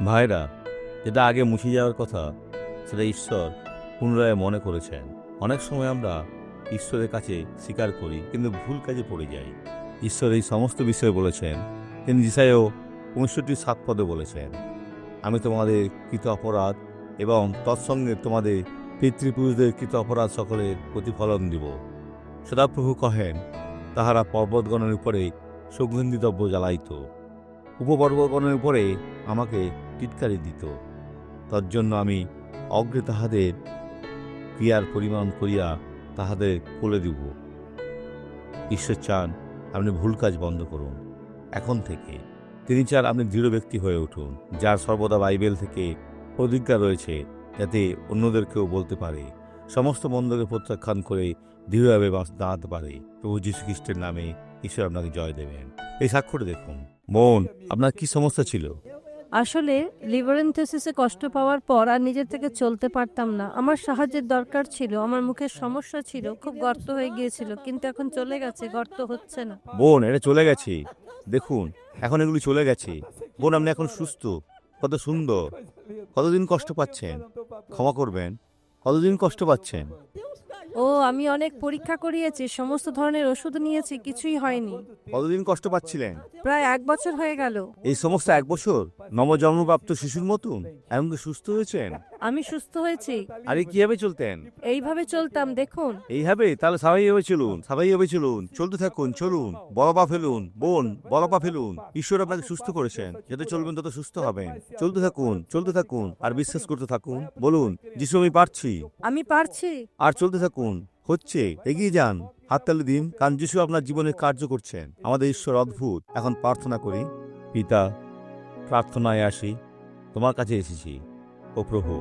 ভাইরা, যেটা আগে মুছে যাওয়ার কথা সেটা ঈশ্বর পুনরায় মনে করেছেন। অনেক সময় আমরা ঈশ্বরের কাছে স্বীকার করি, কিন্তু ভুল কাজে পড়ে যাই। ঈশ্বর এই সমস্ত বিষয়ে বলেছেন। তিনি যিশাইও ৬৫:৭ পদে বলেছেন, আমি তোমাদের কৃত অপরাধ এবং তৎসঙ্গে তোমাদের পিতৃপুরুষদের কৃত অপরাধ সকলের প্রতিফলন দিব। সদাপ্রভু কহেন, তাহারা পর্বতগণের উপরে সুগন্ধি দ্রব্য জ্বালাইত, উপপর্বতগণের উপরে আমাকে টিটকারি দিত। তজ্জন্য আমি অগ্রে তাহাদের ক্রিয়ার পরিমাণ করিয়া তাহাদের কোলে দিব। ঈশ্বর চান আপনি ভুল কাজ বন্ধ করুন এখন থেকে। তিনি চান আপনি দৃঢ় ব্যক্তি হয়ে উঠুন, যার সর্বদা বাইবেল থেকে প্রতিজ্ঞা রয়েছে, যাতে অন্যদেরকেও বলতে পারে, সমস্ত মন্দকে প্রত্যাখ্যান করে দৃঢ়ভাবে দাঁড়াতে পারে। প্রভু যীশু খ্রিস্টের নামে ঈশ্বর আপনাকে জয় দেবেন। এই স্বাক্ষরটা দেখুন। বোন, আপনার কি সমস্যা ছিল? আসলে লিভারেন্থেসিসে কষ্ট পাওয়ার পর আর নিজের থেকে চলতে পারতাম না। আমার সাহায্যের দরকার ছিল। আমার মুখের সমস্যা ছিল, খুব গর্ত হয়ে গিয়েছিল, কিন্তু এখন চলে গেছে, গর্ত হচ্ছে না। বোন, এটা চলে গেছে। দেখুন, এখন এগুলি চলে গেছে। বোন, আপনি এখন সুস্থ। কত সুন্দর। কতদিন কষ্ট পাচ্ছেন? ক্ষমা করবেন, কতদিন কষ্ট পাচ্ছেন? আমি অনেক পরীক্ষা করিয়েছি, সমস্ত ধরনের ওষুধ নিয়েছি, কিছুই হয়নি। কতদিন কষ্ট পাচ্ছিলেন? প্রায় 1 বছর হয়ে গেল। এই সমস্ত 1 বছর? নবজন্মপ্রাপ্ত শিশুর মতন এমনকি সুস্থ হয়েছেন? আমি সুস্থ হয়েছি। আরে কিভাবে চলতেন? এইভাবে চলতাম, দেখুন। এইভাবে? তাহলে স্বাভাবিকভাবে চলুন, স্বাভাবিকভাবে চলুন, চলতে থাকুন, চলুন, বড় পা ফেলুন। বোন, বড় পা ফেলুন। ঈশ্বর আপনাকে সুস্থ করেছেন। যত চলবেন তত সুস্থ হবেন। চলতে থাকুন, চলতে থাকুন, আর বিশ্বাস করতে থাকুন। বলুন, যিশু আমি পারছি। আমি পারছি। আর চলতে থাকুন। হচ্ছে, এগিয়ে যান, হাততালি দিন, কারণ যিশু আপনার জীবনে কার্য করছেন। আমাদের ঈশ্বর অদ্ভুত। এখন প্রার্থনা করি। পিতা, প্রার্থনায় আসি, তোমার কাছে এসেছি। ও প্রভু,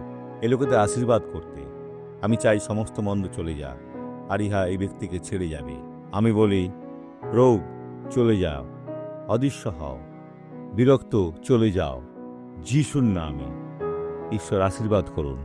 এ লোকেদের আশীর্বাদ করতে। আমি চাই সমস্ত মন্দ চলে যাক, আর ইহা এই ব্যক্তিকে ছেড়ে যাবে। আমি বলি, রোগ চলে যাও, অদৃশ্য হও, বিরক্ত চলে যাও, যিশুর নামে। ঈশ্বর আশীর্বাদ করুন।